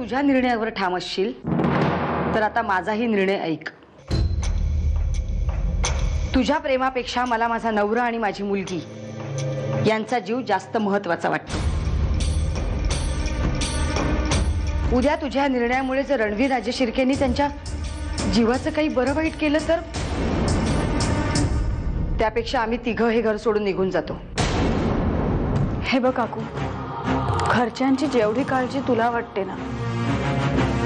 तुझ्या निर्णयावर ठाम असशील तर आता माझाही निर्णय ऐक। तुझ्या प्रेमापेक्षा मला माझा नवरा आणि माझी मुलगी यांचा जीव जास्त महत्त्वाचा वाटतो। उद्या तुझ्या निर्णयामुळे जर रणवीर राजे शिर्केंनी त्यांच्या जीवाचं काही बरं वाईट केलं तर त्यापेक्षा आम्ही तिघं हे घर सोडून निघून जातो। हे बघ काकू, घरच्यांची जेवढी काळजी तुला वाटते ना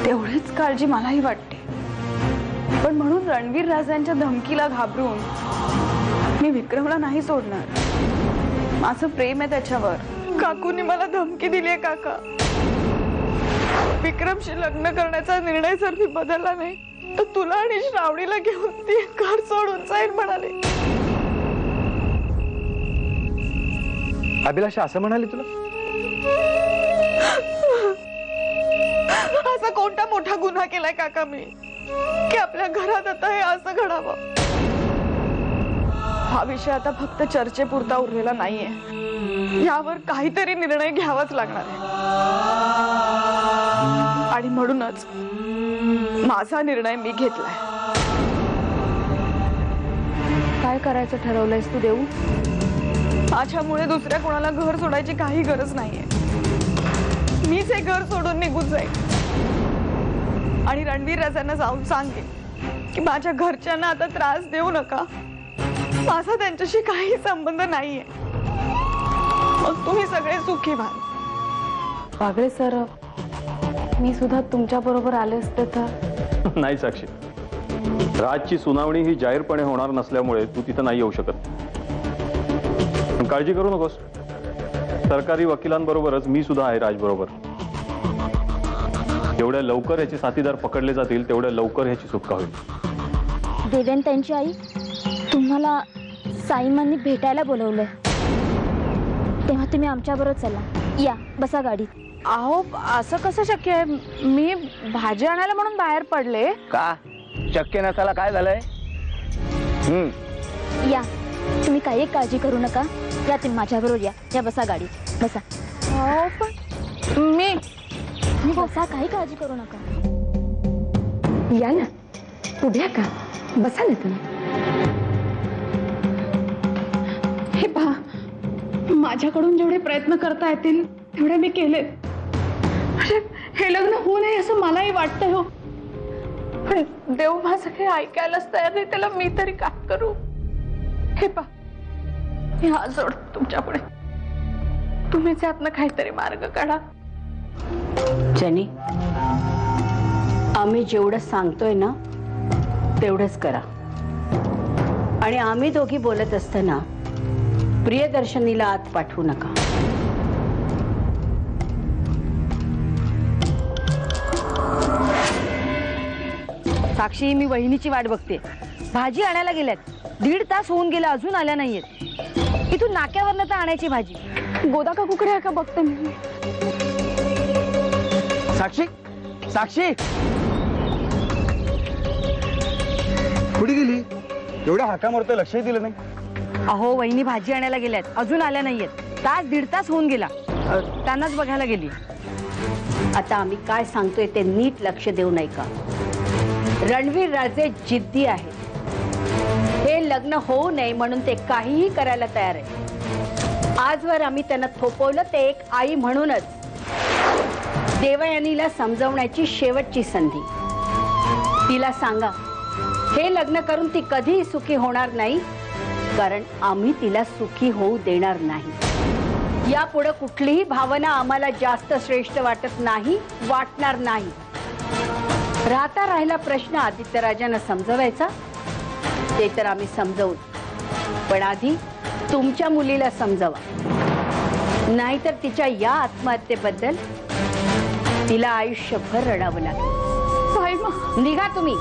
तेवढीच काळजी मलाही वाटते, पण म्हणून रणवीर राजांच्या धमकीला घाबरून मी विक्रमला नाही सोडणार। माझं प्रेम आहे त्याच्यावर। काकूंनी मला धमकी दिली आहे काका, विक्रमशी लग्न करण्याचा निर्णय जर मी बदलला नाही तर तुला आणि श्रावणीला घेऊन ती घर सोडून जाईल म्हणाले। अभिलाषा असं म्हणाली तुला? असा कोणता मोठा गुन्हा केलाय काका मी की आपल्या घरात आता हे असं घडावं? हा विषय आता फक्त चर्चेपुरता उरलेला नाहीये, यावर काहीतरी निर्णय घ्यावाच लागणार आहे आणि म्हणूनच माझा निर्णय मी घेतलाय। काय करायचं ठरवलंयस तू देऊ? माझ्यामुळे दुसऱ्या कोणाला घर सोडायची काही गरज नाहीये। मीच हे घर सोडून निघून जाईल आणि रणवीर राजांना जाऊन सांगेन की माझ्या घरच्यांना आता त्रास देऊ नका, माझा त्यांच्याशी काही संबंध नाहीये, मग तुम्ही सगळे सुखी व्हाल। वागळे सर, मी सुद्धा तुमच्या बरोबर आले असते तर? नाही साक्षी, राजची सुनावणी ही जाहीरपणे होणार नसल्यामुळे तू तिथं नाही येऊ शकत। पण काळजी करू नकोस, सरकारी वकिलांबरोबरच मी सुद्धा आहे राजबरोबर। जेवढ्या लवकर याचे साथीदार पकडले जातील तेवढ्या लवकर ह्याची सुटका होईल। देवेन त्यांची आई तुम्हाला साईमांनी भेटायला बोलवलंय, तेव्हा तुम्ही आमच्याबरोबर चला, या बसा गाडीत। अहो असं कसं शक्य आहे? मी भाजी आणायला म्हणून बाहेर पडले। का शक्य नसायला काय झालंय? या, तुम्ही काही काळजी करू नका, या तुम्ही माझ्याबरोबर या बसा गाडीत बसा। हो पण मी बसा, काही काळजी करू नका। या ना, उभ्या का, बसा ना तुम्ही। हे पहा, माझ्याकडून जेवढे प्रयत्न करता येतील तेवढे मी केले। हे लग्न होऊ नये असं मलाही वाटतंय हो, पण देव माझं काही ऐकायलाच तयार नाही, त्याला मी तरी काय करू? हे पहा, मी हात जोडतो तुमच्या पुढे, तुम्हीच यातनं काहीतरी मार्ग काढा। जनी, आम्ही जेवढं सांगतोय ना तेवढंच करा, आणि आम्ही दोघी बोलत असताना प्रियदर्शनीला आत पाठवू नका। साक्षी, मी वहिनीची वाट बघते, भाजी आणायला गेल्यात, 1.5 तास होऊन गेला अजून आल्या नाहीयेत। इथून नाक्यावरनं तर आणायची भाजी। गोदा काकूकडे आहे का बघते मी। साक्षी, साक्षी कुठे गेली? एवढ्या हाका मारतोय, लक्षही दिलं नाही। अहो वहिनी भाजी आणायला गेल्यात, अजून आल्या नाहीयेत, 1.5 तास होऊन गेला, त्यांनाच बघायला गेली। आता आम्ही काय सांगतोय ते नीट लक्ष देऊ नये का? रणवीर राजे जिद्दी आहेत, हे लग्न होऊ नये म्हणून ते काहीही करायला तयार आहे। आजवर आम्ही त्यांना थोपवलं ते एक आई म्हणूनच। देवयानीला समजवण्याची शेवटची संधी, तिला सांगा हे लग्न करून ती कधीही सुखी होणार नाही, कारण आम्ही तिला सुखी होऊ देणार नाही। यापुढे कुठलीही भावना आम्हाला जास्त श्रेष्ठ वाटत नाही, वाटणार नाही। राहिला प्रश्न आदित्यराजांना समजवायचा, ते तर आम्ही समजवू, पण आधी तुमच्या मुलीला समजवा, नाहीतर तिच्या या आत्महत्येबद्दल तिला आयुष्यभर रडावं लागेल। साईमा, निघा तुम्ही।